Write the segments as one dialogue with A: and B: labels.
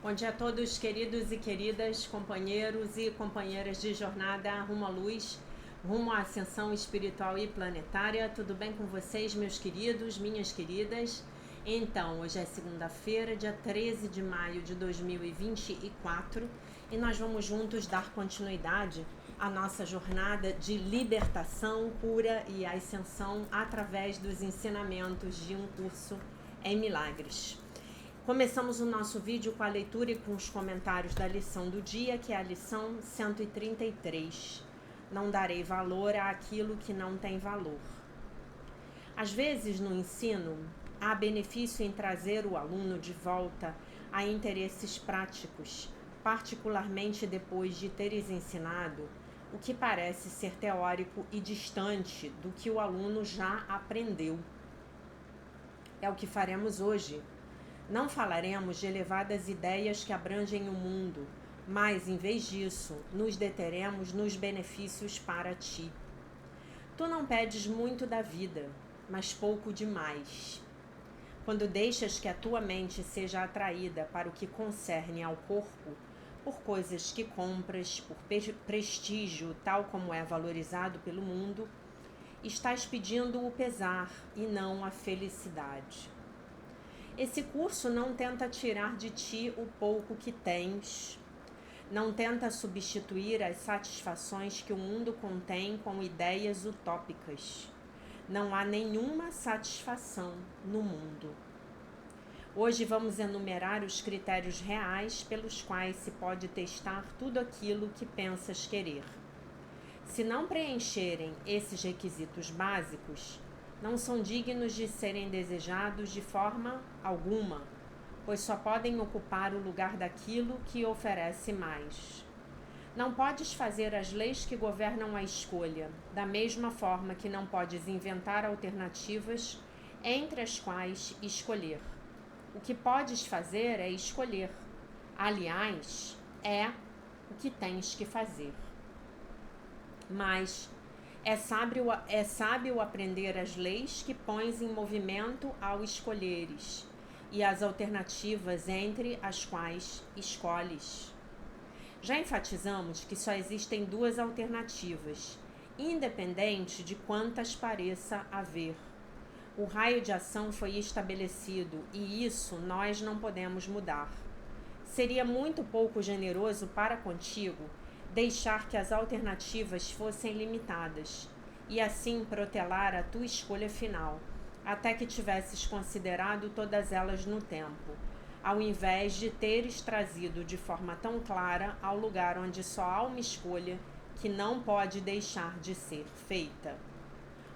A: Bom dia a todos, queridos e queridas, companheiros e companheiras de jornada rumo à luz, rumo à ascensão espiritual e planetária. Tudo bem com vocês, meus queridos, minhas queridas? Então, hoje é segunda-feira, dia 13 de maio de 2024, e nós vamos juntos dar continuidade à nossa jornada de libertação, cura e ascensão através dos ensinamentos de um curso em milagres. Começamos o nosso vídeo com a leitura e com os comentários da lição do dia, que é a lição 133. Não darei valor àquilo que não tem valor. Às vezes, no ensino, há benefício em trazer o aluno de volta a interesses práticos, particularmente depois de teres ensinado o que parece ser teórico e distante do que o aluno já aprendeu. É o que faremos hoje. Não falaremos de elevadas ideias que abrangem o mundo, mas, em vez disso, nos deteremos nos benefícios para ti. Tu não pedes muito da vida, mas pouco demais. Quando deixas que a tua mente seja atraída para o que concerne ao corpo, por coisas que compras, por prestígio, tal como é valorizado pelo mundo, estás pedindo o pesar e não a felicidade. Esse curso não tenta tirar de ti o pouco que tens, não tenta substituir as satisfações que o mundo contém com ideias utópicas. Não há nenhuma satisfação no mundo. Hoje vamos enumerar os critérios reais pelos quais se pode testar tudo aquilo que pensas querer. Se não preencherem esses requisitos básicos, não são dignos de serem desejados de forma alguma, pois só podem ocupar o lugar daquilo que oferece mais. Não podes fazer as leis que governam a escolha, da mesma forma que não podes inventar alternativas entre as quais escolher. O que podes fazer é escolher. Aliás, é o que tens que fazer. Mas é sábio aprender as leis que pões em movimento ao escolheres e as alternativas entre as quais escolhes. Já enfatizamos que só existem duas alternativas, independente de quantas pareça haver. O raio de ação foi estabelecido e isso nós não podemos mudar. Seria muito pouco generoso para contigo deixar que as alternativas fossem limitadas e assim protelar a tua escolha final, até que tivesses considerado todas elas no tempo, ao invés de teres trazido de forma tão clara ao lugar onde só há uma escolha que não pode deixar de ser feita.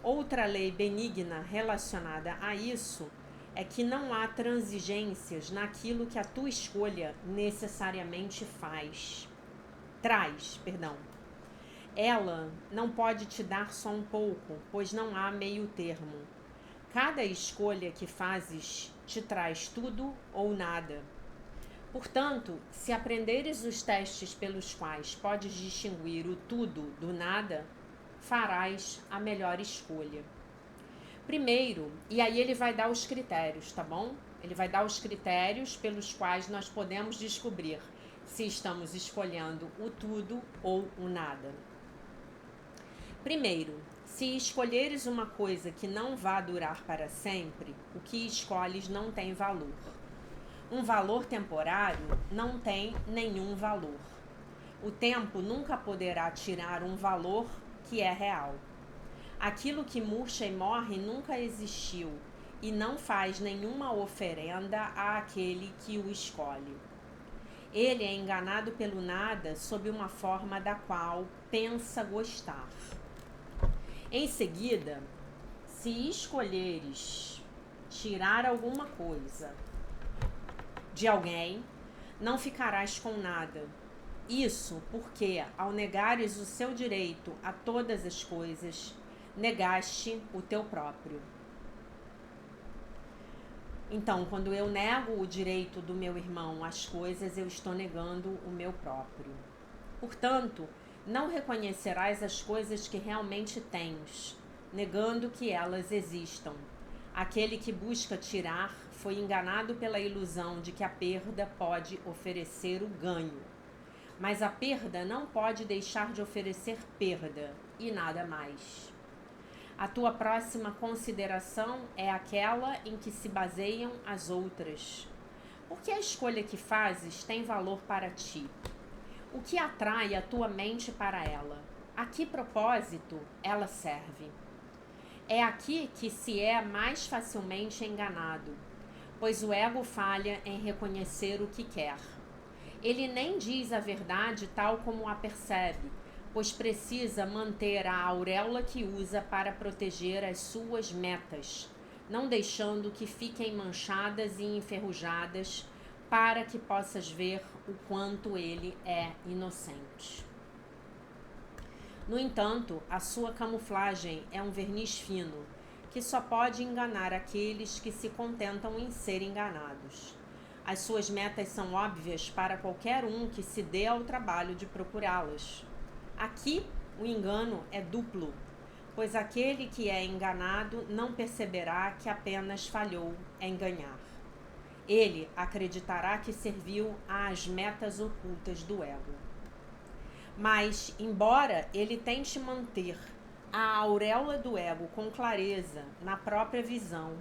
A: Outra lei benigna relacionada a isso é que não há transigências naquilo que a tua escolha necessariamente traz. Ela não pode te dar só um pouco, pois não há meio termo. Cada escolha que fazes te traz tudo ou nada. Portanto, se aprenderes os testes pelos quais podes distinguir o tudo do nada, farás a melhor escolha. Primeiro, e aí ele vai dar os critérios, tá bom? Ele vai dar os critérios pelos quais nós podemos descobrir se estamos escolhendo o tudo ou o nada. Primeiro, se escolheres uma coisa que não vá durar para sempre, o que escolhes não tem valor. Um valor temporário não tem nenhum valor. O tempo nunca poderá tirar um valor que é real. Aquilo que murcha e morre nunca existiu e não faz nenhuma oferenda àquele que o escolhe. Ele é enganado pelo nada sob uma forma da qual pensa gostar. Em seguida, se escolheres tirar alguma coisa de alguém, não ficarás com nada. Isso porque, ao negares o seu direito a todas as coisas, negaste o teu próprio. Então, quando eu nego o direito do meu irmão às coisas, eu estou negando o meu próprio. Portanto, não reconhecerás as coisas que realmente tens, negando que elas existam. Aquele que busca tirar foi enganado pela ilusão de que a perda pode oferecer o ganho. Mas a perda não pode deixar de oferecer perda, e nada mais. A tua próxima consideração é aquela em que se baseiam as outras. Porque a escolha que fazes tem valor para ti. O que atrai a tua mente para ela? A que propósito ela serve? É aqui que se é mais facilmente enganado, pois o ego falha em reconhecer o que quer. Ele nem diz a verdade tal como a percebe, pois precisa manter a auréola que usa para proteger as suas metas, não deixando que fiquem manchadas e enferrujadas, para que possas ver o quanto ele é inocente. No entanto, a sua camuflagem é um verniz fino, que só pode enganar aqueles que se contentam em ser enganados. As suas metas são óbvias para qualquer um que se dê ao trabalho de procurá-las. Aqui, o engano é duplo, pois aquele que é enganado não perceberá que apenas falhou em ganhar. Ele acreditará que serviu às metas ocultas do ego. Mas, embora ele tente manter a auréola do ego com clareza na própria visão,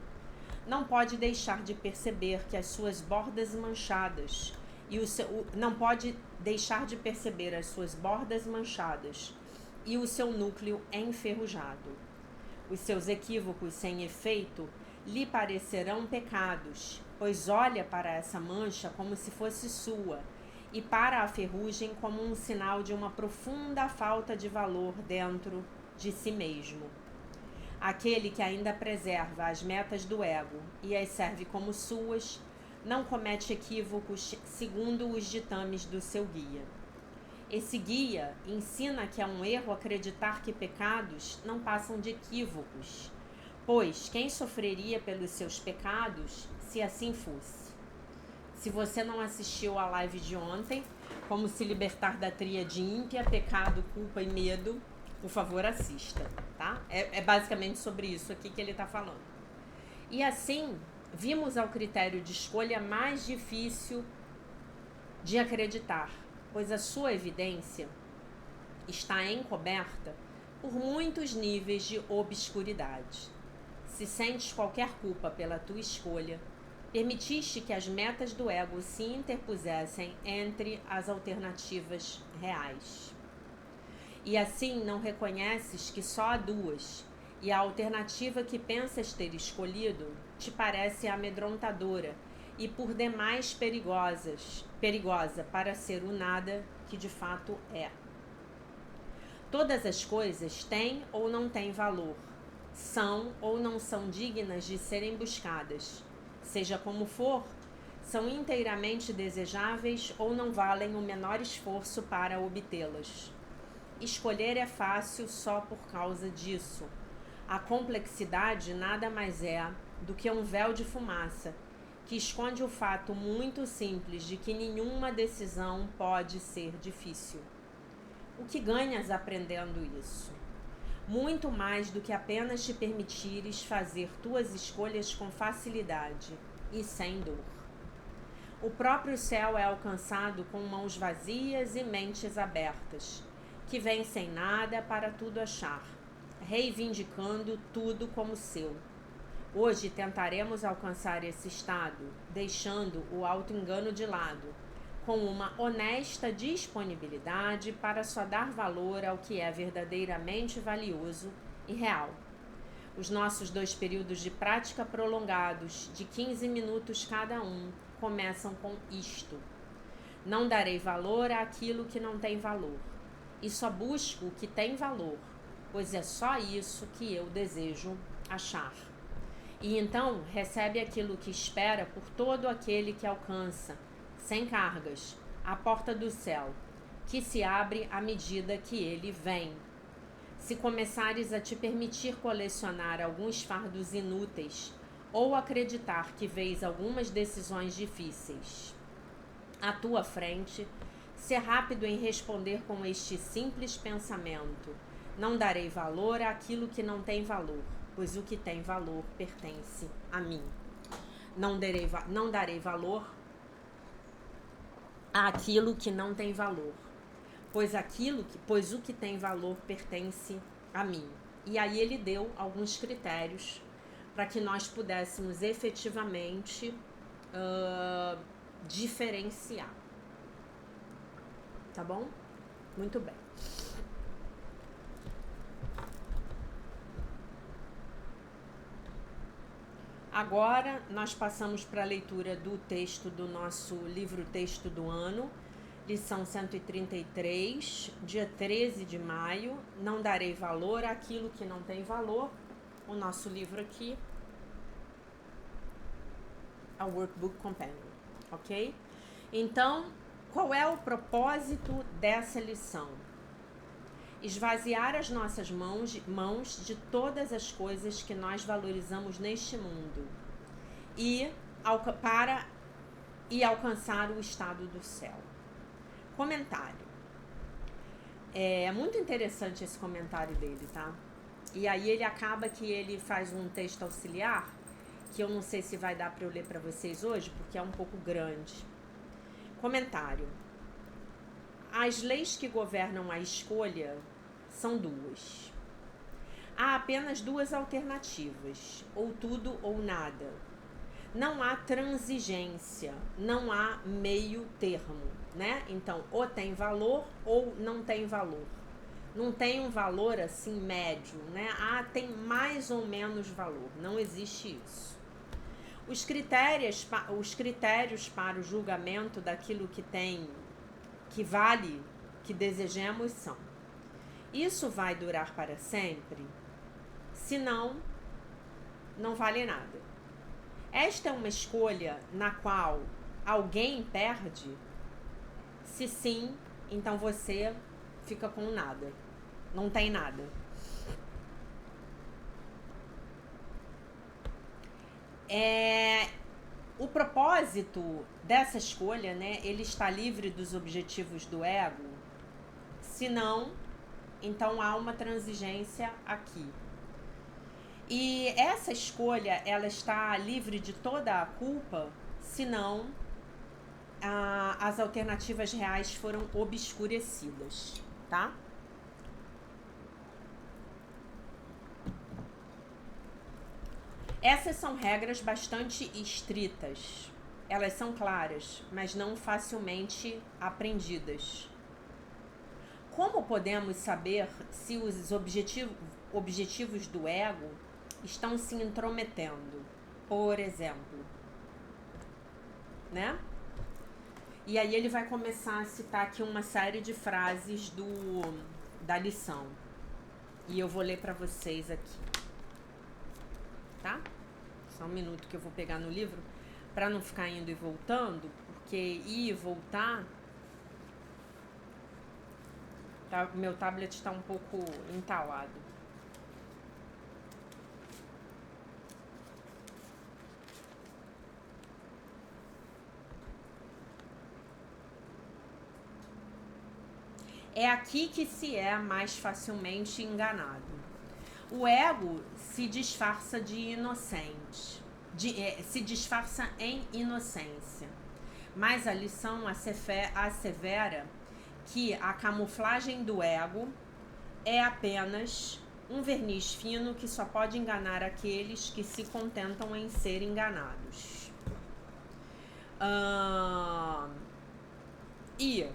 A: não pode deixar de perceber que as suas bordas manchadas não pode deixar de perceber as suas bordas manchadas e o seu núcleo enferrujado. Os seus equívocos sem efeito lhe parecerão pecados, pois olha para essa mancha como se fosse sua, e para a ferrugem como um sinal de uma profunda falta de valor dentro de si mesmo. Aquele que ainda preserva as metas do ego e as serve como suas, não comete equívocos segundo os ditames do seu guia. Esse guia ensina que é um erro acreditar que pecados não passam de equívocos, pois quem sofreria pelos seus pecados se assim fosse? Se você não assistiu à live de ontem, como se libertar da tríade ímpia, pecado, culpa e medo, por favor assista, tá? É basicamente sobre isso aqui que ele está falando. E assim, vimos ao critério de escolha mais difícil de acreditar, pois a sua evidência está encoberta por muitos níveis de obscuridade. Se sentes qualquer culpa pela tua escolha, permitiste que as metas do ego se interpusessem entre as alternativas reais. E assim não reconheces que só há duas, e a alternativa que pensas ter escolhido te parece amedrontadora e por demais perigosa para ser o nada que de fato é. Todas as coisas têm ou não têm valor, são ou não são dignas de serem buscadas. Seja como for, são inteiramente desejáveis ou não valem o menor esforço para obtê-las. Escolher é fácil só por causa disso. A complexidade nada mais é do que um véu de fumaça que esconde o fato muito simples de que nenhuma decisão pode ser difícil. O que ganhas aprendendo isso? Muito mais do que apenas te permitires fazer tuas escolhas com facilidade e sem dor. O próprio céu é alcançado com mãos vazias e mentes abertas, que vêm sem nada para tudo achar, reivindicando tudo como seu. Hoje tentaremos alcançar esse estado, deixando o auto-engano de lado, com uma honesta disponibilidade para só dar valor ao que é verdadeiramente valioso e real. Os nossos 2 períodos de prática prolongados, de 15 minutos cada um, começam com isto. Não darei valor àquilo que não tem valor, e só busco o que tem valor, pois é só isso que eu desejo achar. E então recebe aquilo que espera por todo aquele que alcança, sem cargas, a porta do céu, que se abre à medida que ele vem. Se começares a te permitir colecionar alguns fardos inúteis, ou acreditar que vês algumas decisões difíceis à tua frente, ser rápido em responder com este simples pensamento: não darei valor àquilo que não tem valor, pois o que tem valor pertence a mim. não darei valor àquilo que não tem valor, pois o que tem valor pertence a mim. E aí ele deu alguns critérios para que nós pudéssemos efetivamente diferenciar. Tá bom? Muito bem. Agora nós passamos para a leitura do texto do nosso livro Texto do Ano, lição 133, dia 13 de maio. Não darei valor àquilo que não tem valor. O nosso livro aqui, a Workbook Companion, ok? Então, qual é o propósito dessa lição? Esvaziar as nossas mãos de todas as coisas que nós valorizamos neste mundo e alcançar o estado do céu. Comentário. É muito interessante esse comentário dele, tá? E aí ele acaba que ele faz um texto auxiliar, que eu não sei se vai dar para eu ler para vocês hoje, porque é um pouco grande. Comentário. As leis que governam a escolha são duas. Há apenas duas alternativas, ou tudo ou nada. Não há transigência, não há meio termo, né? Então, ou tem valor ou não tem valor. Não tem um valor assim médio, né? Ah, tem mais ou menos valor. Não existe isso. Os critérios para o julgamento daquilo que vale, que desejemos são: isso vai durar para sempre? Se não, não vale nada. Esta é uma escolha na qual alguém perde? Se sim, então você fica com nada. Não tem nada. O propósito dessa escolha, né? Ele está livre dos objetivos do ego? Se não, então há uma transigência aqui. E essa escolha, ela está livre de toda a culpa? Se não, as alternativas reais foram obscurecidas, tá? Essas são regras bastante estritas. Elas são claras, mas não facilmente aprendidas. Como podemos saber se os objetivos do ego estão se intrometendo? Por exemplo, né? E aí ele vai começar a citar aqui uma série de frases da lição. E eu vou ler para vocês aqui. Tá? Só um minuto que eu vou pegar no livro para não ficar indo e voltando, porque ir e voltar, tá, meu tablet está um pouco entalado. É aqui que se é mais facilmente enganado. O ego se disfarça de inocente, se disfarça em inocência. Mas a lição assevera que a camuflagem do ego é apenas um verniz fino que só pode enganar aqueles que se contentam em ser enganados. E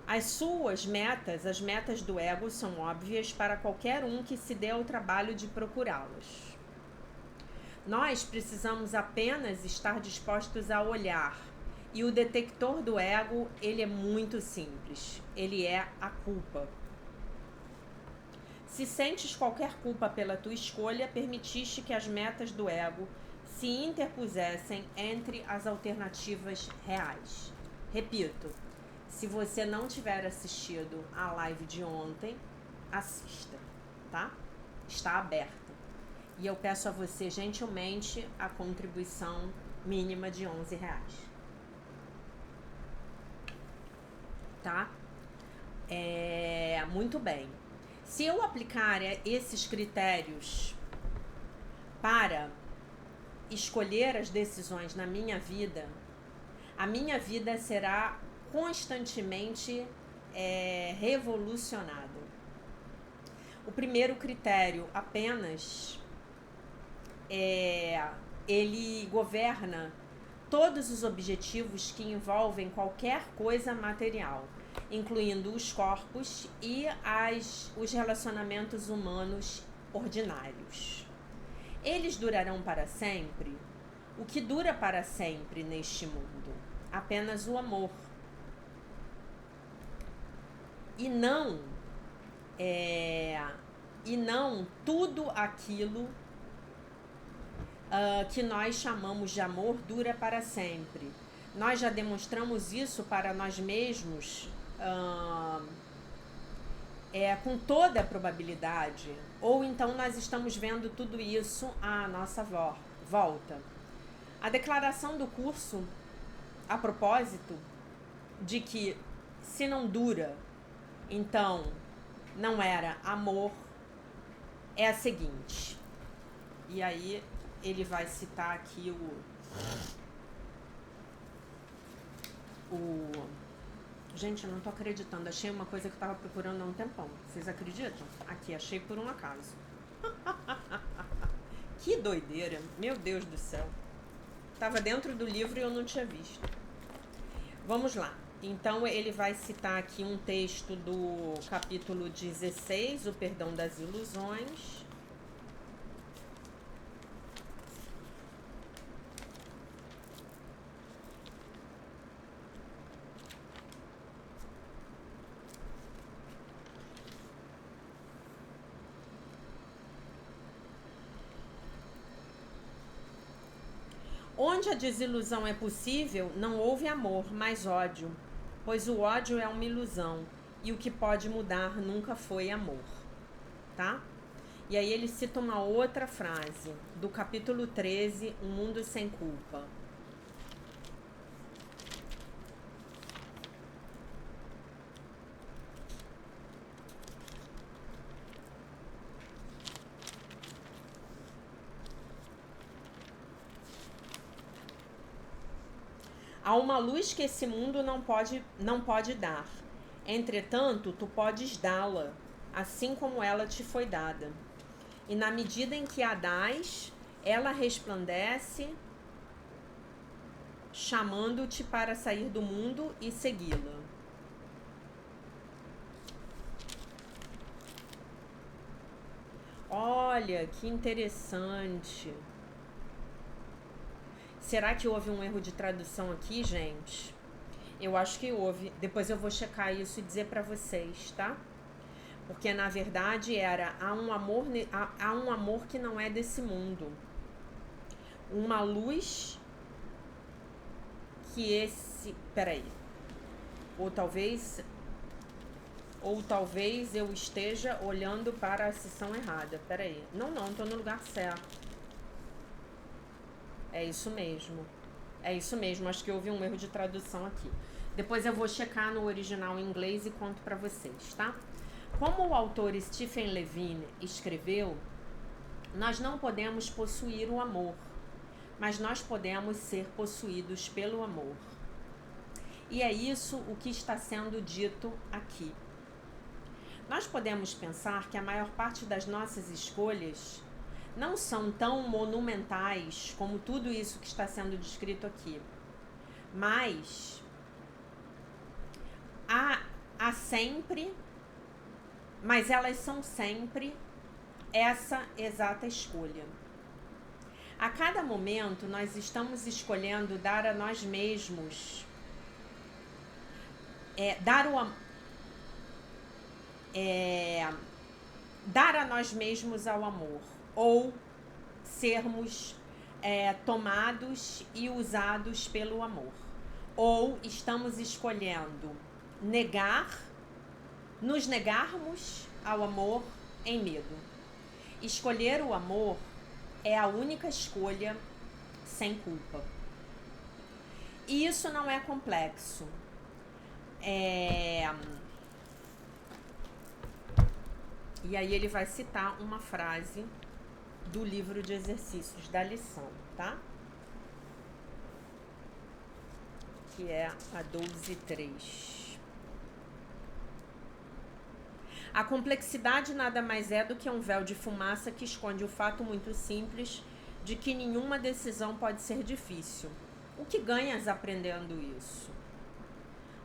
A: as suas metas, as metas do ego, são óbvias para qualquer um que se dê ao trabalho de procurá-las. Nós precisamos apenas estar dispostos a olhar. E o detector do ego, ele é muito simples. Ele é a culpa. Se sentes qualquer culpa pela tua escolha, permitiste que as metas do ego se interpusessem entre as alternativas reais. Repito. Se você não tiver assistido a live de ontem, assista, tá? Está aberta. E eu peço a você, gentilmente, a contribuição mínima de R$11. Tá? Muito bem. Se eu aplicar esses critérios para escolher as decisões na minha vida, a minha vida será constantemente revolucionada. O primeiro critério apenas ele governa todos os objetivos que envolvem qualquer coisa material, incluindo os corpos e os relacionamentos humanos ordinários. Eles durarão para sempre? O que dura para sempre neste mundo? Apenas o amor. E não tudo aquilo que nós chamamos de amor dura para sempre. Nós já demonstramos isso para nós mesmos com toda a probabilidade, ou então nós estamos vendo tudo isso à nossa volta. A declaração do curso, a propósito de que se não dura, então não era amor, é a seguinte. E aí ele vai citar aqui Gente, eu não tô acreditando. Achei uma coisa que eu tava procurando há um tempão. Vocês acreditam? Aqui, achei por um acaso. Que doideira. Meu Deus do céu. Tava dentro do livro e eu não tinha visto. Vamos lá. Então, ele vai citar aqui um texto do capítulo 16, O Perdão das Ilusões. Onde a desilusão é possível, não houve amor, mas ódio, pois o ódio é uma ilusão, e o que pode mudar nunca foi amor, tá? E aí ele cita uma outra frase, do capítulo 13, Um Mundo Sem Culpa. Há uma luz que esse mundo não pode dar. Entretanto, tu podes dá-la, assim como ela te foi dada. E na medida em que a dás, ela resplandece, chamando-te para sair do mundo e segui-la. Olha, que interessante. Será que houve um erro de tradução aqui, gente? Eu acho que houve. Depois eu vou checar isso e dizer pra vocês, tá? Porque na verdade há um amor que não é desse mundo. Uma luz que esse... Peraí. Ou talvez eu esteja olhando para a seção errada. Peraí. Não, tô no lugar certo. É isso mesmo. Acho que houve um erro de tradução aqui. Depois eu vou checar no original em inglês e conto pra vocês, tá? Como o autor Stephen Levine escreveu, nós não podemos possuir o amor, mas nós podemos ser possuídos pelo amor. E é isso o que está sendo dito aqui. Nós podemos pensar que a maior parte das nossas escolhas não são tão monumentais como tudo isso que está sendo descrito aqui. Mas há sempre, mas elas são sempre essa exata escolha. A cada momento nós estamos escolhendo dar a nós mesmos, dar a nós mesmos ao amor, ou sermos tomados e usados pelo amor. Ou estamos escolhendo nos negarmos ao amor em medo. Escolher o amor é a única escolha sem culpa. E isso não é complexo. E aí ele vai citar uma frase do livro de exercícios da lição, tá? Que é a 12.3. A complexidade nada mais é do que um véu de fumaça que esconde o fato muito simples de que nenhuma decisão pode ser difícil. O que ganhas aprendendo isso?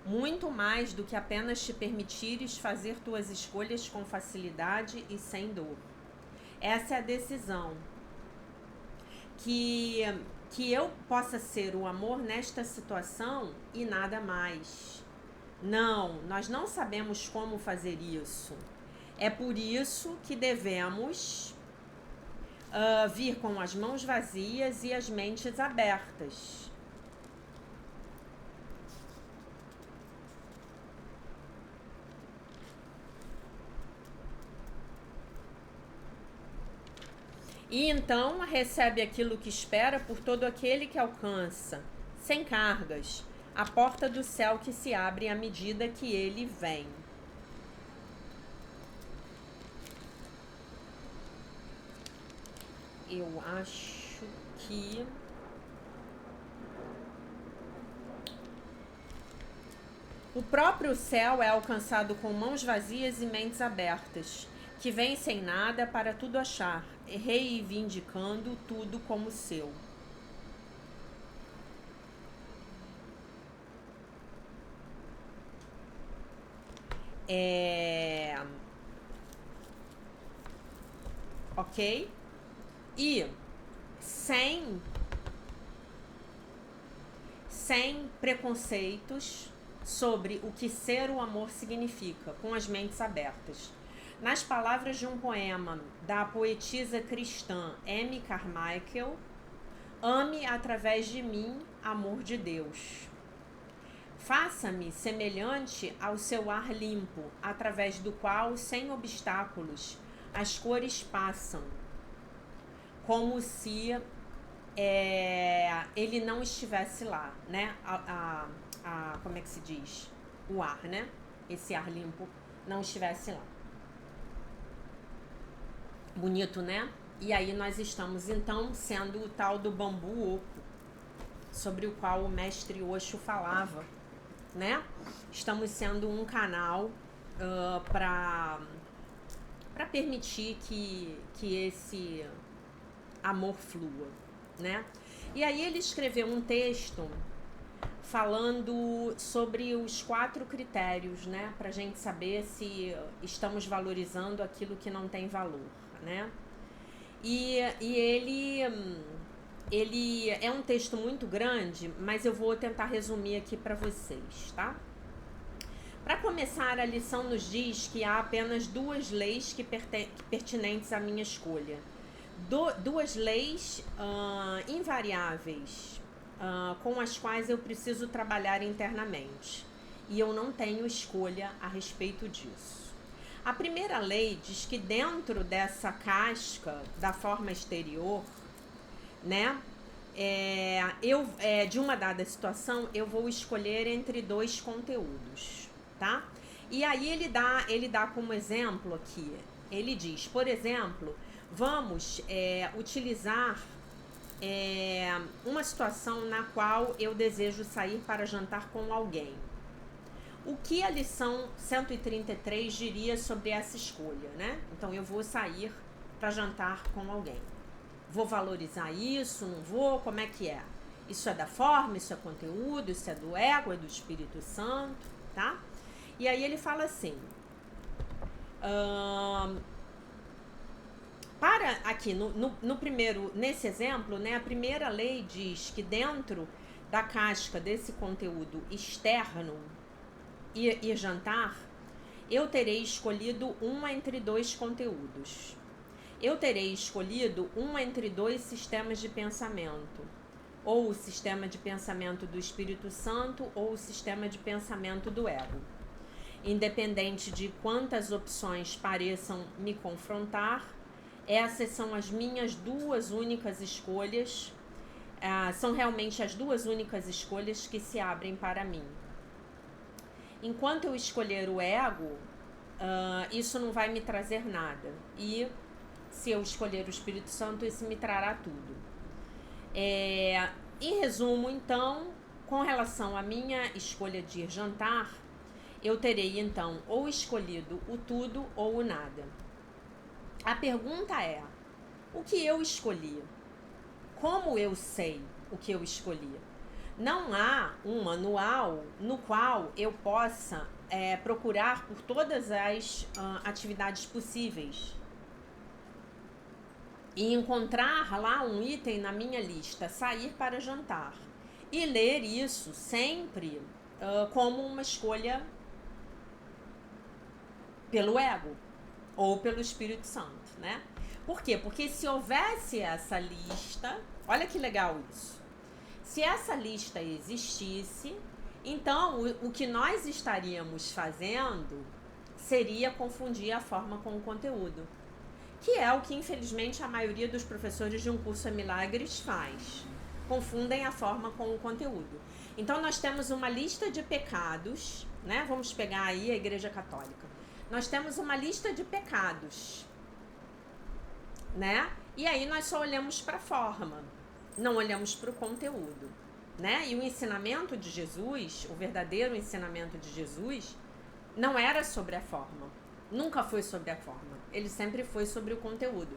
A: Muito mais do que apenas te permitires fazer tuas escolhas com facilidade e sem dor. Essa é a decisão. Que eu possa ser o amor nesta situação e nada mais. Não, nós não sabemos como fazer isso. É por isso que devemos vir com as mãos vazias e as mentes abertas. E então recebe aquilo que espera por todo aquele que alcança, sem cargas, a porta do céu que se abre à medida que ele vem. Eu acho que o próprio céu é alcançado com mãos vazias e mentes abertas, que vem sem nada para tudo achar, reivindicando tudo como seu. Ok? E sem preconceitos sobre o que ser o amor significa, com as mentes abertas. Nas palavras de um poema da poetisa cristã Amy Carmichael, ame através de mim, amor de Deus. Faça-me semelhante ao seu ar limpo, através do qual, sem obstáculos, as cores passam, como se ele não estivesse lá, né? Como é que se diz? O ar, né? Esse ar limpo não estivesse lá. Bonito, né? E aí nós estamos, então, sendo o tal do bambu oco, sobre o qual o mestre Osho falava, né? Estamos sendo um canal para permitir que esse amor flua, né? E aí ele escreveu um texto falando sobre os 4 critérios, né? Pra gente saber se estamos valorizando aquilo que não tem valor, né? E ele é um texto muito grande, mas eu vou tentar resumir aqui para vocês, tá? Para começar, a lição nos diz que há apenas 2 leis pertinentes à minha escolha. 2 leis invariáveis, com as quais eu preciso trabalhar internamente. E eu não tenho escolha a respeito disso. A primeira lei diz que dentro dessa casca da forma exterior, né, de uma dada situação, eu vou escolher entre 2 conteúdos, tá? E aí ele dá como exemplo aqui, ele diz, por exemplo, vamos utilizar uma situação na qual eu desejo sair para jantar com alguém. O que a lição 133 diria sobre essa escolha, né? Então, eu vou sair para jantar com alguém. Vou valorizar isso? Não vou? Como é que é? Isso é da forma? Isso é conteúdo? Isso é do ego? É do Espírito Santo? Tá? E aí ele fala assim... para aqui, no primeiro, nesse exemplo, né? A primeira lei diz que dentro da casca desse conteúdo externo... e jantar, eu terei escolhido um entre 2 conteúdos. Eu terei escolhido um entre 2 sistemas de pensamento. Ou o sistema de pensamento do Espírito Santo ou o sistema de pensamento do ego. Independente de quantas opções pareçam me confrontar, essas são as minhas 2 únicas escolhas. São realmente as 2 únicas escolhas que se abrem para mim. Enquanto eu escolher o ego, isso não vai me trazer nada. E se eu escolher o Espírito Santo, esse me trará tudo. Em resumo, então, com relação à minha escolha de ir jantar, eu terei então ou escolhido o tudo ou o nada. A pergunta é: o que eu escolhi? Como eu sei o que eu escolhi? Não há um manual no qual eu possa procurar por todas as atividades possíveis e encontrar lá um item na minha lista, sair para jantar, e ler isso sempre como uma escolha pelo ego ou pelo Espírito Santo, né? Por quê? Porque se houvesse essa lista, olha que legal isso. Se essa lista existisse, então o que nós estaríamos fazendo seria confundir a forma com o conteúdo, que é o que infelizmente a maioria dos professores de um curso em milagres faz. Confundem a forma com o conteúdo. Então nós temos uma lista de pecados, né? Vamos pegar aí a Igreja Católica. Nós temos uma lista de pecados, né? E aí nós só olhamos para a forma, não olhamos para o conteúdo, né? E o ensinamento de Jesus, o verdadeiro ensinamento de Jesus, não era sobre a forma, nunca foi sobre a forma, ele sempre foi sobre o conteúdo.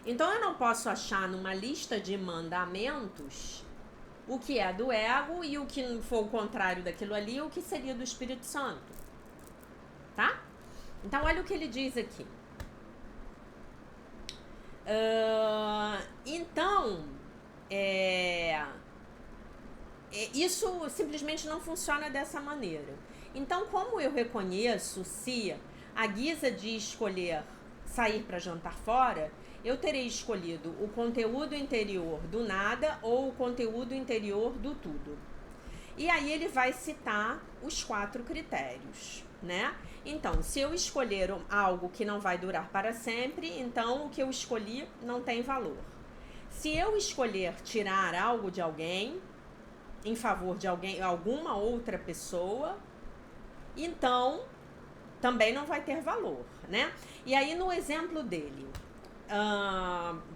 A: Então eu não posso achar numa lista de mandamentos o que é do ego e o que for o contrário daquilo ali, o que seria do Espírito Santo, tá? Então olha o que ele diz aqui. Isso simplesmente não funciona dessa maneira. Então, como eu reconheço se a guisa de escolher sair para jantar fora, eu terei escolhido o conteúdo interior do nada ou o conteúdo interior do tudo. E aí ele vai citar os 4 critérios, né? Então, se eu escolher algo que não vai durar para sempre, então o que eu escolhi não tem valor. Se eu escolher tirar algo de alguém, em favor de alguma outra pessoa, então também não vai ter valor, né? E aí no exemplo dele,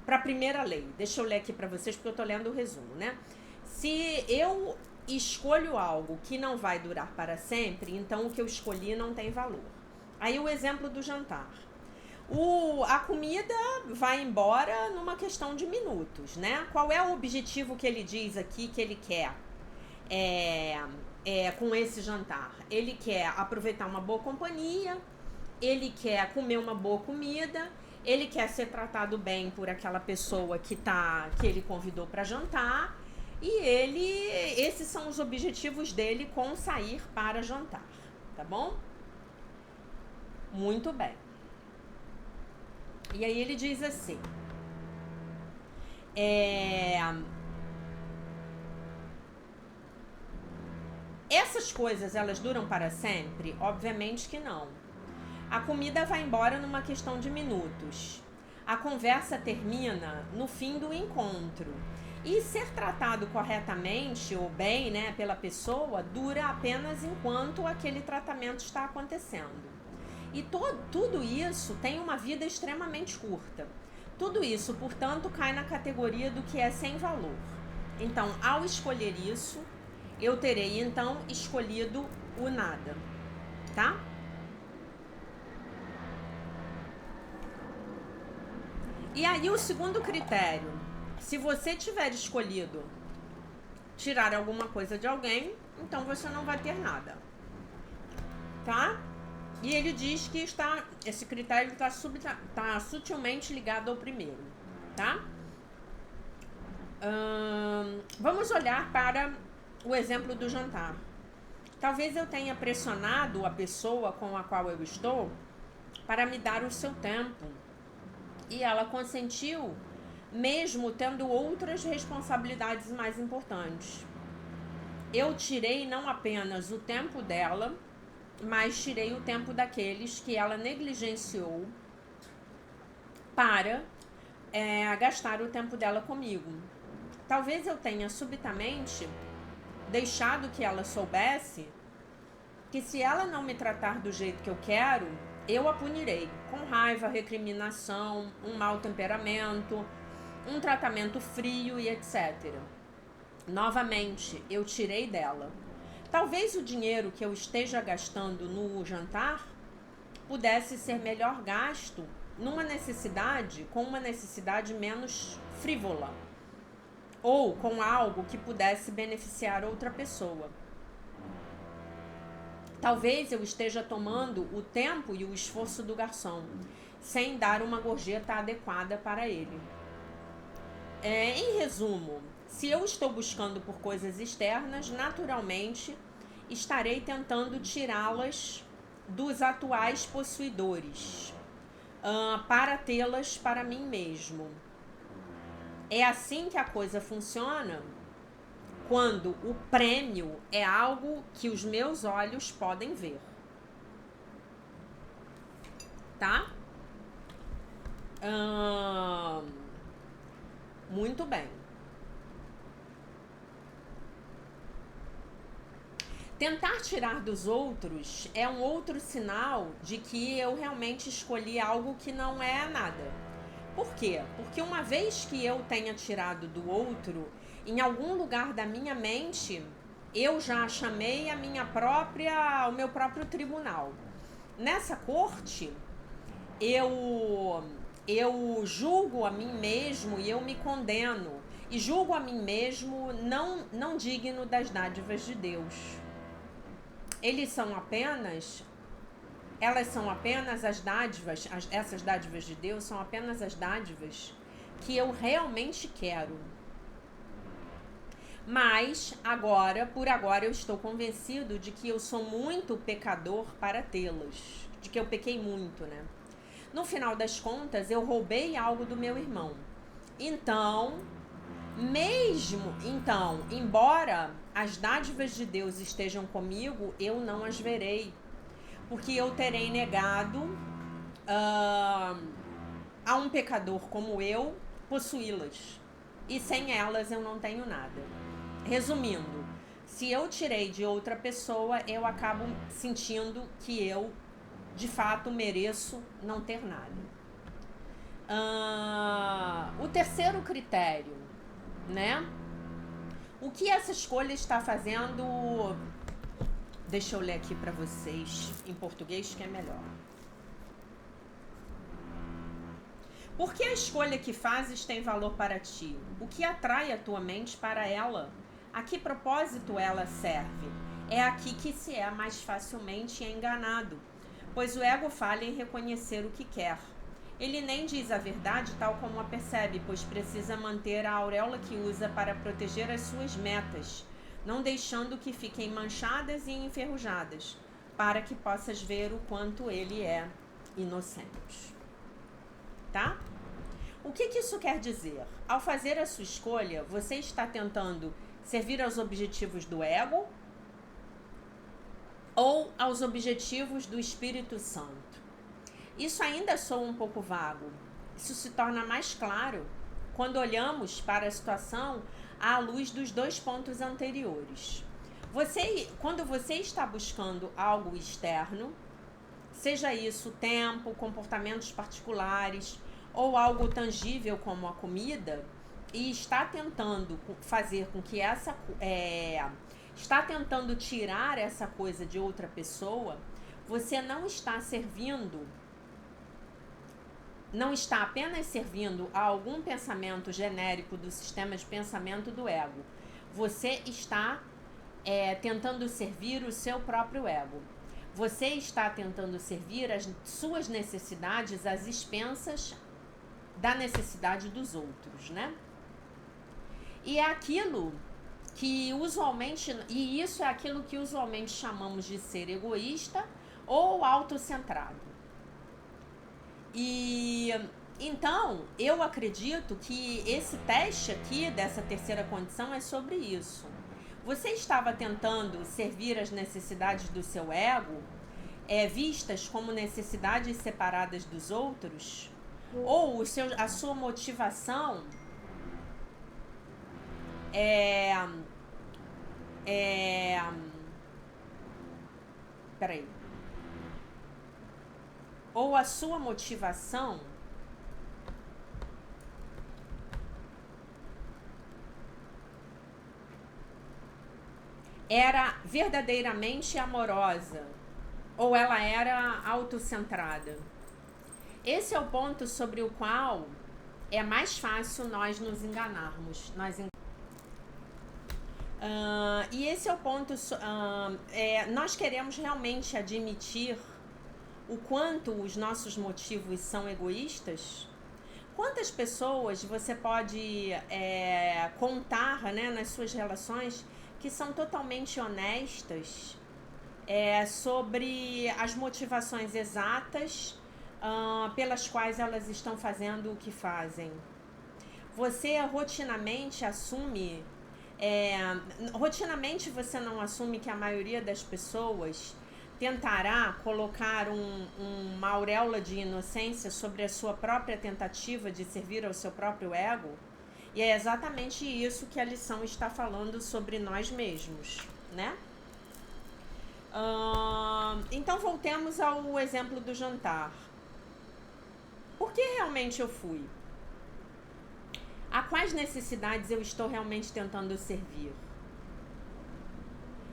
A: para a primeira lei, deixa eu ler aqui para vocês porque eu tô lendo o resumo, né? Se eu escolho algo que não vai durar para sempre, então o que eu escolhi não tem valor. Aí o exemplo do jantar. A comida vai embora numa questão de minutos, né? Qual é o objetivo que ele diz aqui que ele quer com esse jantar? Ele quer aproveitar uma boa companhia, ele quer comer uma boa comida, ele quer ser tratado bem por aquela pessoa que ele convidou para jantar, e esses são os objetivos dele com sair para jantar, tá bom? Muito bem. E aí ele diz assim, essas coisas, elas duram para sempre? Obviamente que não. A comida vai embora numa questão de minutos. A conversa termina no fim do encontro. E ser tratado corretamente ou bem, né, pela pessoa dura apenas enquanto aquele tratamento está acontecendo. E tudo isso tem uma vida extremamente curta. Tudo isso, portanto, cai na categoria do que é sem valor. Então, ao escolher isso, eu terei, então, escolhido o nada, tá? E aí, o segundo critério, se você tiver escolhido tirar alguma coisa de alguém, então você não vai ter nada, tá? E ele diz que esse critério está sutilmente ligado ao primeiro, tá? Vamos olhar para o exemplo do jantar. Talvez eu tenha pressionado a pessoa com a qual eu estou para me dar o seu tempo. E ela consentiu, mesmo tendo outras responsabilidades mais importantes. Eu tirei não apenas o tempo dela, mas tirei o tempo daqueles que ela negligenciou para gastar o tempo dela comigo. Talvez eu tenha subitamente deixado que ela soubesse que se ela não me tratar do jeito que eu quero, eu a punirei com raiva, recriminação, um mau temperamento, um tratamento frio e etc. Novamente, eu tirei dela. Talvez o dinheiro que eu esteja gastando no jantar pudesse ser melhor gasto numa necessidade, com uma necessidade menos frívola, ou com algo que pudesse beneficiar outra pessoa. Talvez eu esteja tomando o tempo e o esforço do garçom, sem dar uma gorjeta adequada para ele. Em resumo, se eu estou buscando por coisas externas, naturalmente estarei tentando tirá-las dos atuais possuidores, para tê-las para mim mesmo. É assim que a coisa funciona quando o prêmio é algo que os meus olhos podem ver. Tá? Muito bem. Tentar tirar dos outros é um outro sinal de que eu realmente escolhi algo que não é nada. Por quê? Porque uma vez que eu tenha tirado do outro, em algum lugar da minha mente, eu já chamei o meu próprio tribunal. Nessa corte, eu julgo a mim mesmo e eu me condeno. E julgo a mim mesmo não digno das dádivas de Deus. Elas são apenas as dádivas, essas dádivas de Deus são apenas as dádivas que eu realmente quero. Mas por agora eu estou convencido de que eu sou muito pecador para tê-las, de que eu pequei muito, né? No final das contas, eu roubei algo do meu irmão. Então, embora as dádivas de Deus estejam comigo, eu não as verei, porque eu terei negado a um pecador como eu possuí-las. E sem elas eu não tenho nada. Resumindo, se eu tirei de outra pessoa, eu acabo sentindo que eu, de fato, mereço não ter nada. O terceiro critério, né? O que essa escolha está fazendo? Deixa eu ler aqui para vocês em português, que é melhor. Por que a escolha que fazes tem valor para ti? O que atrai a tua mente para ela? A que propósito ela serve? É aqui que se é mais facilmente enganado, pois o ego falha em reconhecer o que quer. Ele nem diz a verdade tal como a percebe, pois precisa manter a auréola que usa para proteger as suas metas, não deixando que fiquem manchadas e enferrujadas, para que possas ver o quanto ele é inocente. Tá? O que isso quer dizer? Ao fazer a sua escolha, você está tentando servir aos objetivos do ego ou aos objetivos do Espírito Santo? Isso ainda soa um pouco vago. Isso se torna mais claro quando olhamos para a situação à luz dos dois pontos anteriores. Quando você está buscando algo externo, seja isso tempo, comportamentos particulares ou algo tangível como a comida, e está tentando fazer com que está tentando tirar essa coisa de outra pessoa, você não está apenas servindo a algum pensamento genérico do sistema de pensamento do ego. Você está tentando servir o seu próprio ego. Você está tentando servir as suas necessidades às expensas da necessidade dos outros, né? E isso é aquilo que usualmente chamamos de ser egoísta ou autocentrado. E então, eu acredito que esse teste aqui dessa terceira condição é sobre isso. Você estava tentando servir as necessidades do seu ego, vistas como necessidades separadas dos outros? Ou a sua motivação peraí. ou a sua motivação era verdadeiramente amorosa ou ela era autocentrada. Esse é o ponto sobre o qual é mais fácil nós nos enganarmos. E esse é o ponto. Nós queremos realmente admitir o quanto os nossos motivos são egoístas? Quantas pessoas você pode contar, né, nas suas relações que são totalmente honestas sobre as motivações exatas pelas quais elas estão fazendo o que fazem? Você rotinamente assume, rotinamente você não assume que a maioria das pessoas tentará colocar uma auréola de inocência sobre a sua própria tentativa de servir ao seu próprio ego? E é exatamente isso que a lição está falando sobre nós mesmos, né? Então voltemos ao exemplo do jantar. Por que realmente eu fui? A quais necessidades eu estou realmente tentando servir?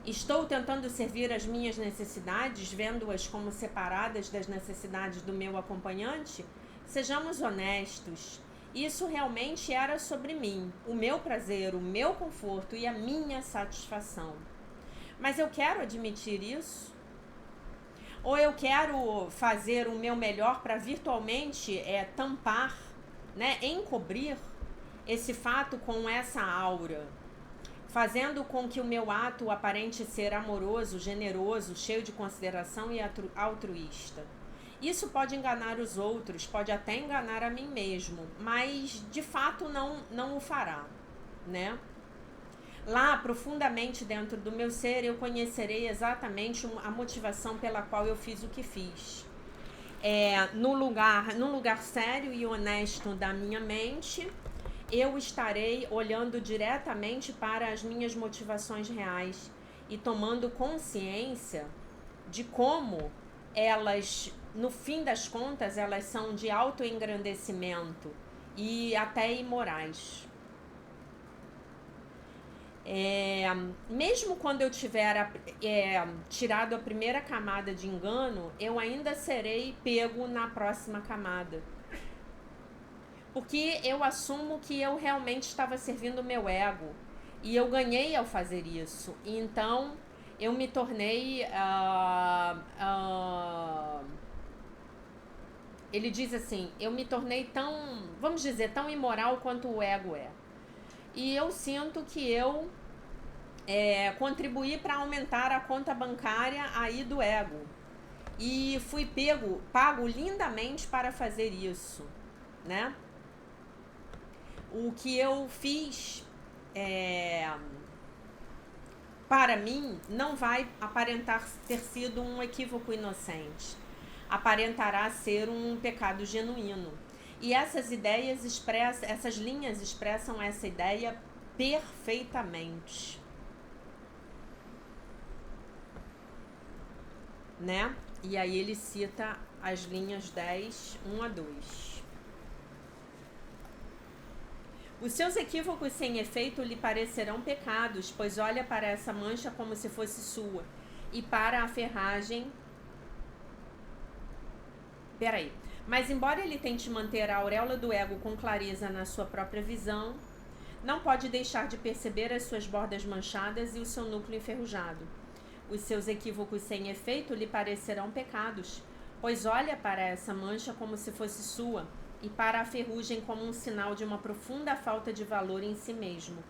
A: Estou tentando servir as minhas necessidades, vendo-as como separadas das necessidades do meu acompanhante? Sejamos honestos. Isso realmente era sobre mim, o meu prazer, o meu conforto e a minha satisfação. Mas eu quero admitir isso? Ou eu quero fazer o meu melhor para virtualmente tampar, né, encobrir esse fato com essa aura, fazendo com que o meu ato aparente ser amoroso, generoso, cheio de consideração e altruísta? Isso pode enganar os outros, pode até enganar a mim mesmo, mas de fato não o fará, né? Lá, profundamente dentro do meu ser, eu conhecerei exatamente a motivação pela qual eu fiz o que fiz. Num lugar sério e honesto da minha mente, eu estarei olhando diretamente para as minhas motivações reais e tomando consciência de como elas, no fim das contas, elas são de autoengrandecimento e até imorais. Mesmo quando eu tiver tirado a primeira camada de engano, eu ainda serei pego na próxima camada. Porque eu assumo que eu realmente estava servindo o meu ego. E eu ganhei ao fazer isso. Então, eu me tornei... ele diz assim, eu me tornei tão, vamos dizer, tão imoral quanto o ego é. E eu sinto que eu contribuí para aumentar a conta bancária aí do ego. E fui pago lindamente para fazer isso, né? O que eu fiz para mim não vai aparentar ter sido um equívoco inocente. Aparentará ser um pecado genuíno. E essas linhas expressam essa ideia perfeitamente, né? E aí ele cita as linhas 10, 1 a 2. Os seus equívocos sem efeito lhe parecerão pecados, pois olha para essa mancha como se fosse sua, e para a ferragem... Mas embora ele tente manter a auréola do ego com clareza na sua própria visão, não pode deixar de perceber as suas bordas manchadas e o seu núcleo enferrujado. Os seus equívocos sem efeito lhe parecerão pecados, pois olha para essa mancha como se fosse sua, e para a ferrugem como um sinal de uma profunda falta de valor em si mesmo.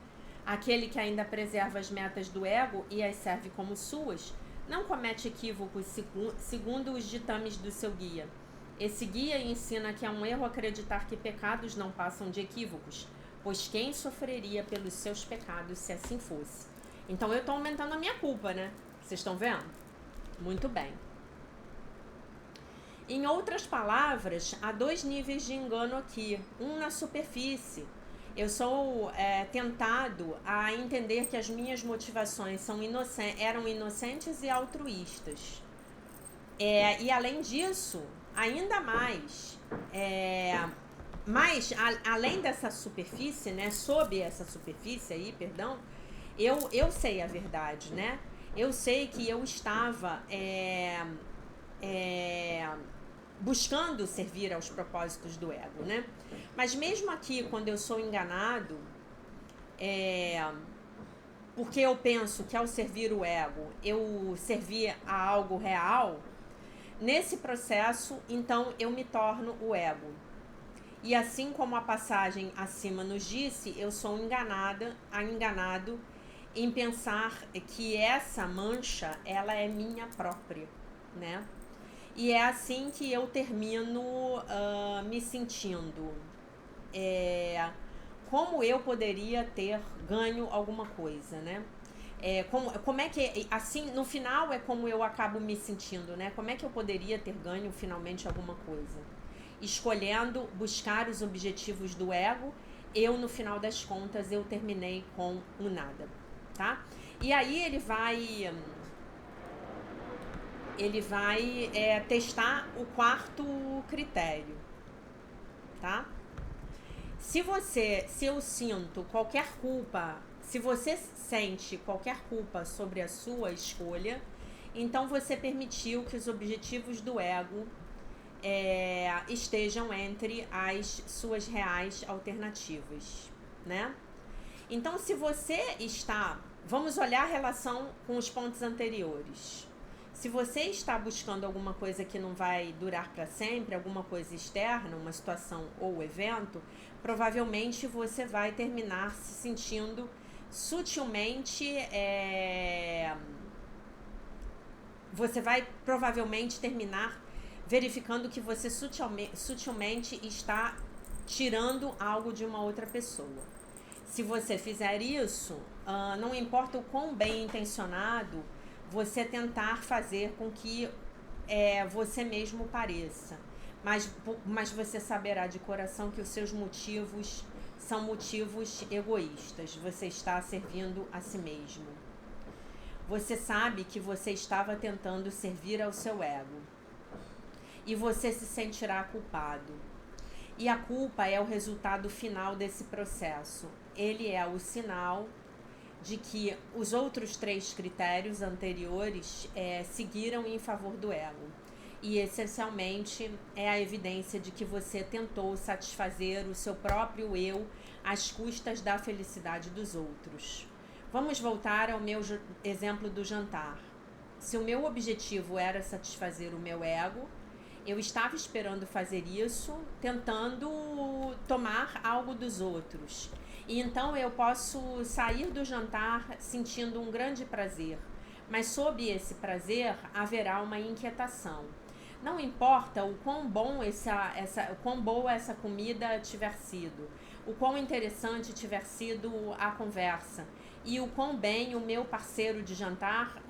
A: Aquele que ainda preserva as metas do ego e as serve como suas, não comete equívocos segundo os ditames do seu guia. Esse guia ensina que é um erro acreditar que pecados não passam de equívocos, pois quem sofreria pelos seus pecados se assim fosse? Então eu estou aumentando a minha culpa, né? Vocês estão vendo? Muito bem. Em outras palavras, há 2 níveis de engano aqui. Um na superfície. Eu sou tentado a entender que as minhas motivações eram inocentes e altruístas. E além disso, ainda mais, além dessa superfície, né, sob essa superfície aí, perdão, eu sei a verdade, né? Eu sei que eu estava buscando servir aos propósitos do ego, né? Mas mesmo aqui, quando eu sou enganado, porque eu penso que ao servir o ego, eu servir a algo real, nesse processo, então, eu me torno o ego. E assim como a passagem acima nos disse, eu sou enganado em pensar que essa mancha, ela é minha própria, né? E é assim que eu termino me sentindo. Como eu poderia ter ganho alguma coisa, né? Como é que, assim, no final é como eu acabo me sentindo, né? Como é que eu poderia ter ganho finalmente alguma coisa? Escolhendo buscar os objetivos do ego, eu, no final das contas, eu terminei com o nada, tá? E aí ele vai testar o quarto critério, tá? Se eu sinto qualquer culpa, se você sente qualquer culpa sobre a sua escolha, então você permitiu que os objetivos do ego estejam entre as suas reais alternativas, né? Então, se você está... Vamos olhar a relação com os pontos anteriores. Se você está buscando alguma coisa que não vai durar para sempre, alguma coisa externa, uma situação ou evento, provavelmente você vai terminar se sentindo sutilmente... Você vai provavelmente terminar verificando que você sutilmente está tirando algo de uma outra pessoa. Se você fizer isso, não importa o quão bem intencionado você tentar fazer com que você mesmo pareça, mas você saberá de coração que os seus motivos são motivos egoístas. Você está servindo a si mesmo. Você sabe que você estava tentando servir ao seu ego. E você se sentirá culpado. E a culpa é o resultado final desse processo. Ele é o sinal de que os outros 3 critérios anteriores seguiram em favor do ego. E, essencialmente, é a evidência de que você tentou satisfazer o seu próprio eu às custas da felicidade dos outros. Vamos voltar ao meu exemplo do jantar. Se o meu objetivo era satisfazer o meu ego, eu estava esperando fazer isso, tentando tomar algo dos outros. E então eu posso sair do jantar sentindo um grande prazer, mas sob esse prazer haverá uma inquietação. Não importa o quão boa essa comida tiver sido, o quão interessante tiver sido a conversa e o quão bem o meu parceiro de jantar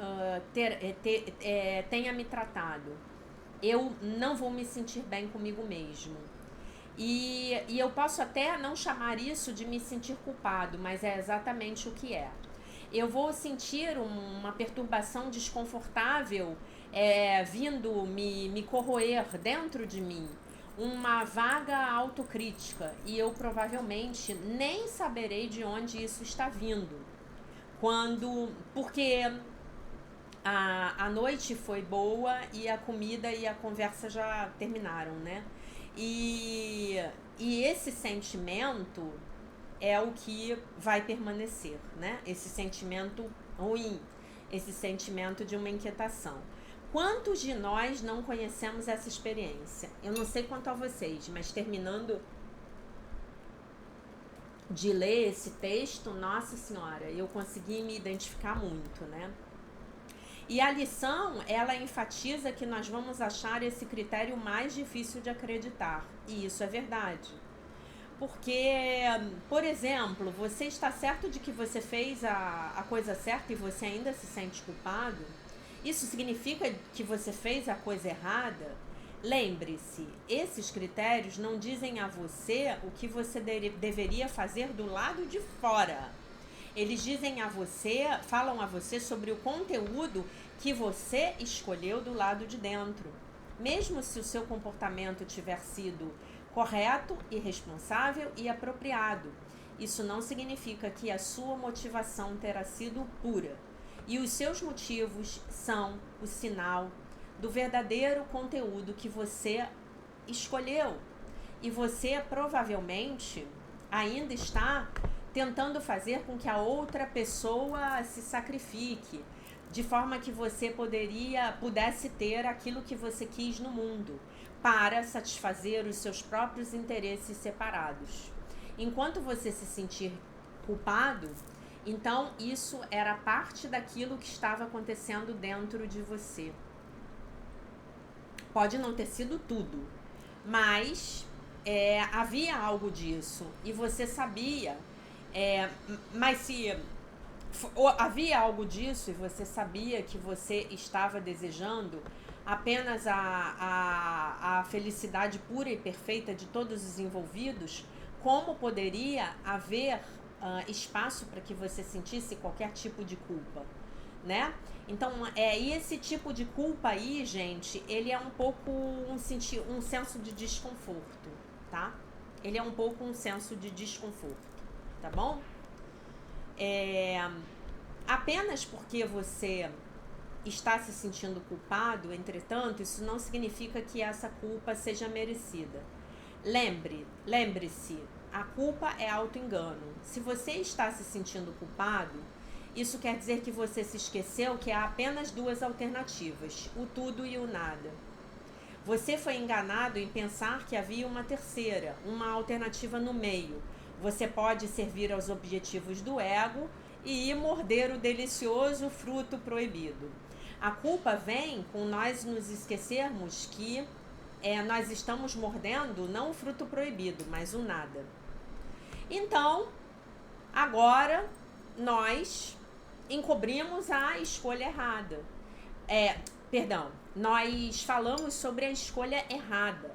A: tenha me tratado. Eu não vou me sentir bem comigo mesmo. E eu posso até não chamar isso de me sentir culpado, mas é exatamente o que é. Eu vou sentir uma perturbação desconfortável vindo me corroer dentro de mim, uma vaga autocrítica, e eu provavelmente nem saberei de onde isso está vindo. Porque a noite foi boa e a comida e a conversa já terminaram, né? E esse sentimento é o que vai permanecer, né? Esse sentimento ruim, esse sentimento de uma inquietação. Quantos de nós não conhecemos essa experiência? Eu não sei quanto a vocês, mas terminando de ler esse texto, nossa senhora, eu consegui me identificar muito, né? E a lição, ela enfatiza que nós vamos achar esse critério mais difícil de acreditar. E isso é verdade. Porque, por exemplo, você está certo de que você fez a coisa certa e você ainda se sente culpado? Isso significa que você fez a coisa errada? Lembre-se, esses critérios não dizem a você o que você deveria fazer do lado de fora. Eles dizem a você, falam a você sobre o conteúdo que você escolheu do lado de dentro. Mesmo se o seu comportamento tiver sido correto e responsável e apropriado, isso não significa que a sua motivação terá sido pura. E os seus motivos são o sinal do verdadeiro conteúdo que você escolheu. E você provavelmente ainda está tentando fazer com que a outra pessoa se sacrifique, de forma que você pudesse ter aquilo que você quis no mundo, para satisfazer os seus próprios interesses separados. Enquanto você se sentir culpado, então isso era parte daquilo que estava acontecendo dentro de você. Pode não ter sido tudo, mas havia algo disso e você sabia. Mas se havia algo disso e você sabia que você estava desejando apenas a felicidade pura e perfeita de todos os envolvidos, como poderia haver espaço para que você sentisse qualquer tipo de culpa, né? Então, e esse tipo de culpa aí, gente, ele é um pouco um senso de desconforto, tá? Ele é um pouco um senso de desconforto, tá bom? Apenas porque você está se sentindo culpado, entretanto, isso não significa que essa culpa seja merecida. Lembre-se, a culpa é auto-engano. Se você está se sentindo culpado, isso quer dizer que você se esqueceu que há apenas duas alternativas, o tudo e o nada. Você foi enganado em pensar que havia uma terceira, uma alternativa no meio. Você pode servir aos objetivos do ego e ir morder o delicioso fruto proibido. A culpa vem com nós nos esquecermos que nós estamos mordendo não o fruto proibido, mas o nada. Então, agora nós encobrimos a escolha errada. Nós falamos sobre a escolha errada.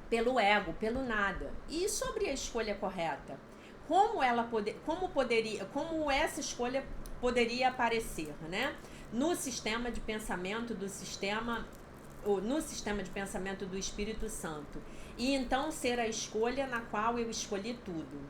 A: Pelo ego, pelo nada. E sobre a escolha correta? Como essa escolha poderia aparecer, né? No sistema de pensamento do Espírito Santo. E então ser a escolha na qual eu escolhi tudo.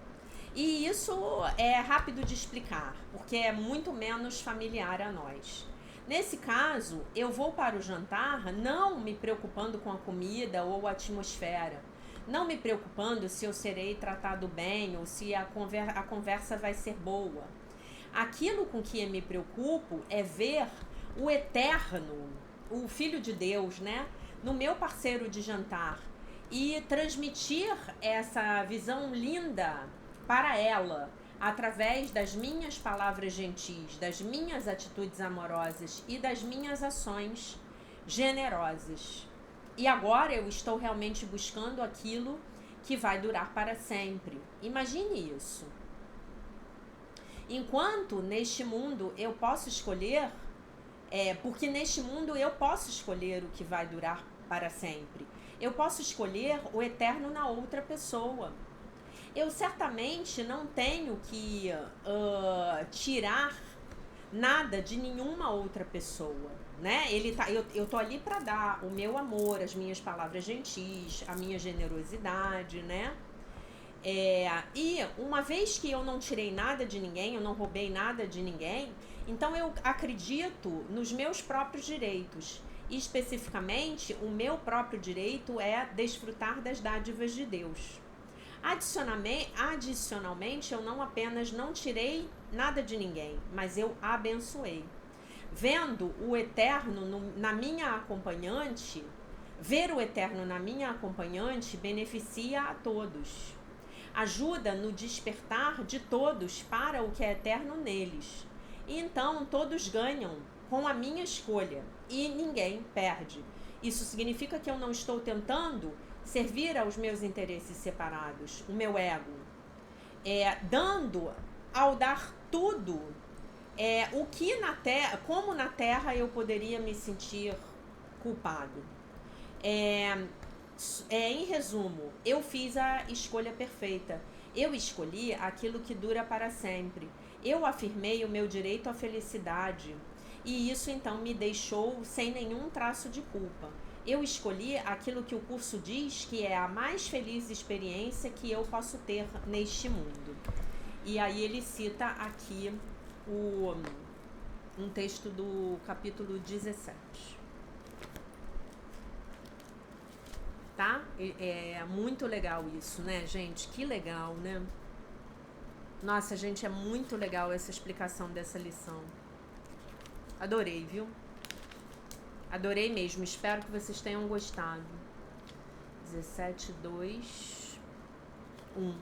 A: E isso é rápido de explicar, porque é muito menos familiar a nós. Nesse caso, eu vou para o jantar não me preocupando com a comida ou a atmosfera, não me preocupando se eu serei tratado bem ou se a conversa vai ser boa. Aquilo com que eu me preocupo é ver o eterno, o Filho de Deus, né, no meu parceiro de jantar e transmitir essa visão linda para ela, através das minhas palavras gentis, das minhas atitudes amorosas e das minhas ações generosas. E agora eu estou realmente buscando aquilo que vai durar para sempre. Imagine isso. Enquanto neste mundo eu posso escolher, porque neste mundo eu posso escolher o que vai durar para sempre. Eu posso escolher o eterno na outra pessoa. Eu certamente não tenho que tirar nada de nenhuma outra pessoa, né? Eu tô ali para dar o meu amor, as minhas palavras gentis, a minha generosidade, né? E uma vez que eu não tirei nada de ninguém, eu não roubei nada de ninguém, então eu acredito nos meus próprios direitos. E especificamente, o meu próprio direito é desfrutar das dádivas de Deus. Adicionalmente, eu não apenas não tirei nada de ninguém, mas eu abençoei. Vendo o eterno na minha acompanhante, ver o eterno na minha acompanhante beneficia a todos. Ajuda no despertar de todos para o que é eterno neles. E então todos ganham com a minha escolha e ninguém perde. Isso significa que eu não estou tentando servir aos meus interesses separados, o meu ego. Ao dar tudo, como na Terra eu poderia me sentir culpado. Em resumo, eu fiz a escolha perfeita. Eu escolhi aquilo que dura para sempre. Eu afirmei o meu direito à felicidade. e isso então me deixou sem nenhum traço de culpa. Eu escolhi aquilo que o curso diz que é a mais feliz experiência que eu posso ter neste mundo. E aí ele cita aqui um texto do capítulo 17. Tá? É muito legal isso, né, gente? Que legal, né? Nossa, gente, é muito legal essa explicação dessa lição. Adorei, viu? Adorei mesmo. Espero que vocês tenham gostado. 17, 2, 1.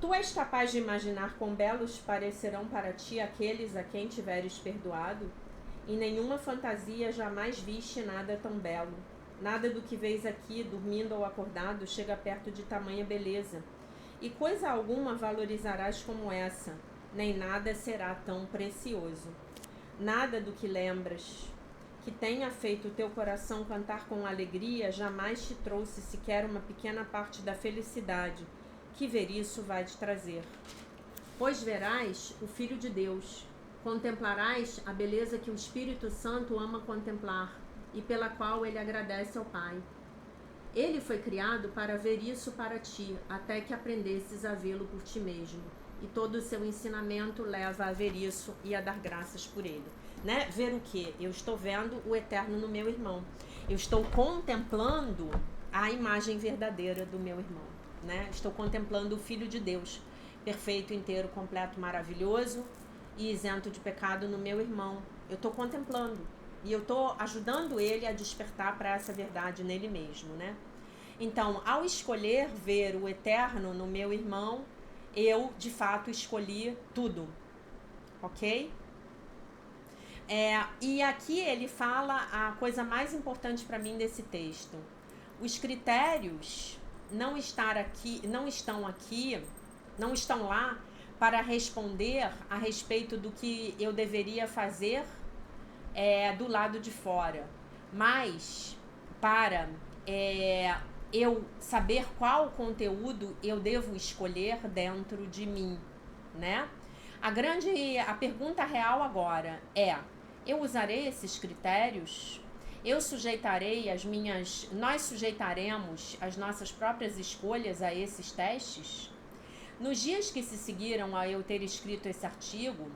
A: Tu és capaz de imaginar quão belos parecerão para ti aqueles a quem tiveres perdoado? Em nenhuma fantasia jamais viste nada tão belo. Nada do que vês aqui, dormindo ou acordado, chega perto de tamanha beleza. E coisa alguma valorizarás como essa, nem nada será tão precioso. Nada do que lembras, que tenha feito o teu coração cantar com alegria, jamais te trouxe sequer uma pequena parte da felicidade que ver isso vai te trazer. Pois verás o Filho de Deus, contemplarás a beleza que o Espírito Santo ama contemplar e pela qual ele agradece ao Pai. Ele foi criado para ver isso para ti, até que aprendesses a vê-lo por ti mesmo. E todo o seu ensinamento leva a ver isso e a dar graças por ele. Né? Ver o quê? Eu estou vendo o eterno no meu irmão. Eu estou contemplando a imagem verdadeira do meu irmão. Né? Estou contemplando o Filho de Deus, perfeito, inteiro, completo, maravilhoso e isento de pecado no meu irmão. Eu estou contemplando. E eu estou ajudando ele a despertar para essa verdade nele mesmo, né? Então, ao escolher ver o eterno no meu irmão, eu, de fato, escolhi tudo, ok? E aqui ele fala a coisa mais importante para mim desse texto. Os critérios não estão lá para responder a respeito do que eu deveria fazer do lado de fora, mas para eu saber qual conteúdo eu devo escolher dentro de mim, né? A pergunta real agora é: eu usarei esses critérios? Nós sujeitaremos as nossas próprias escolhas a esses testes? Nos dias que se seguiram a eu ter escrito esse artigo,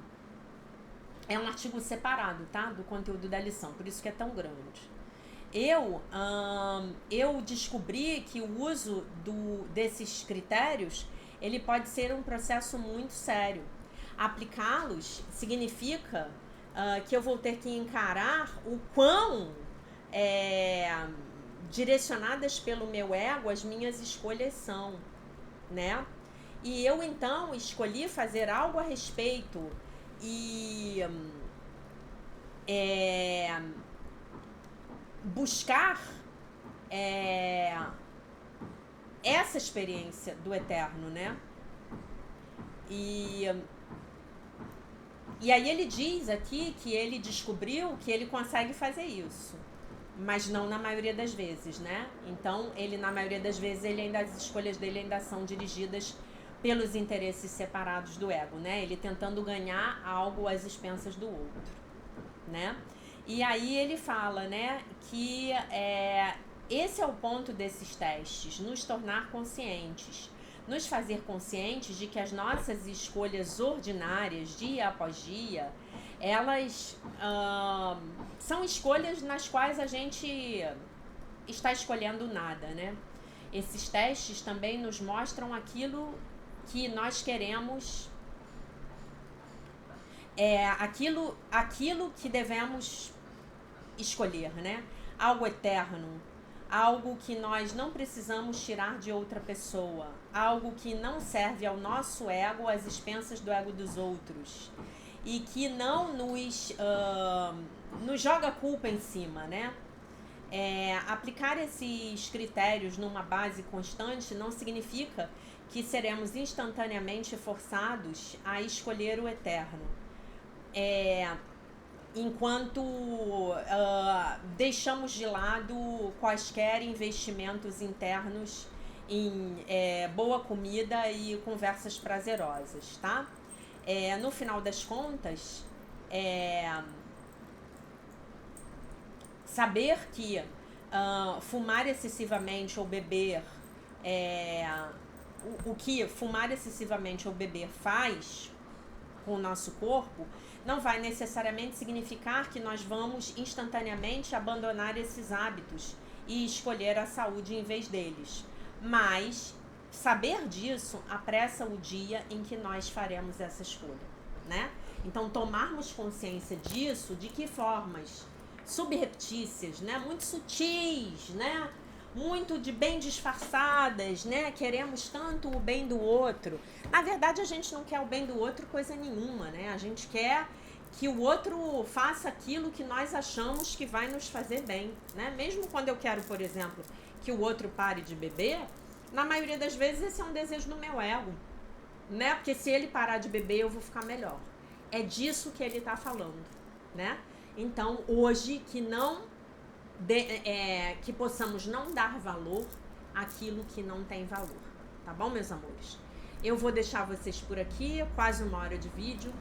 A: é um artigo separado, tá? Do conteúdo da lição, por isso que é tão grande. Eu descobri que o uso desses critérios, ele pode ser um processo muito sério. Aplicá-los significa que eu vou ter que encarar o quão direcionadas pelo meu ego as minhas escolhas são, né? E eu, então, escolhi fazer algo a respeito e buscar essa experiência do eterno, né? E aí ele diz aqui que ele descobriu que ele consegue fazer isso, mas não na maioria das vezes, né? Então, na maioria das vezes, as escolhas dele ainda são dirigidas pelos interesses separados do ego, né? Ele tentando ganhar algo às expensas do outro, né? E aí ele fala, né, que esse é o ponto desses testes, nos tornar conscientes, nos fazer conscientes de que as nossas escolhas ordinárias, dia após dia, elas são escolhas nas quais a gente está escolhendo nada, né? Esses testes também nos mostram aquilo que nós queremos, aquilo que devemos escolher, né? Algo eterno, algo que nós não precisamos tirar de outra pessoa, algo que não serve ao nosso ego às expensas do ego dos outros e que não nos joga culpa em cima, né? Aplicar esses critérios numa base constante não significa que seremos instantaneamente forçados a escolher o eterno, enquanto deixamos de lado quaisquer investimentos internos boa comida e conversas prazerosas, tá? No final das contas, saber que fumar excessivamente ou beber, o que fumar excessivamente ou beber faz com o nosso corpo, não vai necessariamente significar que nós vamos instantaneamente abandonar esses hábitos e escolher a saúde em vez deles. Mas saber disso apressa o dia em que nós faremos essa escolha, né? Então, tomarmos consciência disso, de que formas subreptícias, né? Muito sutis, né? Muito de bem disfarçadas, né? Queremos tanto o bem do outro. Na verdade, a gente não quer o bem do outro coisa nenhuma, né? A gente quer que o outro faça aquilo que nós achamos que vai nos fazer bem, né? Mesmo quando eu quero, por exemplo, que o outro pare de beber, na maioria das vezes esse é um desejo do meu ego, né? Porque se ele parar de beber, eu vou ficar melhor. É disso que ele tá falando, né? Então, hoje, que possamos não dar valor àquilo que não tem valor, tá bom, meus amores? Eu vou deixar vocês por aqui, quase 1 hora de vídeo.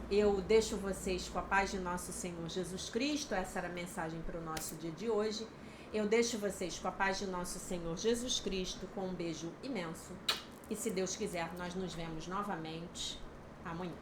A: Eu deixo vocês com a paz de nosso Senhor Jesus Cristo. Essa era a mensagem para o nosso dia de hoje. Eu deixo vocês com a paz de nosso Senhor Jesus Cristo, com um beijo imenso. E se Deus quiser, nós nos vemos novamente amanhã.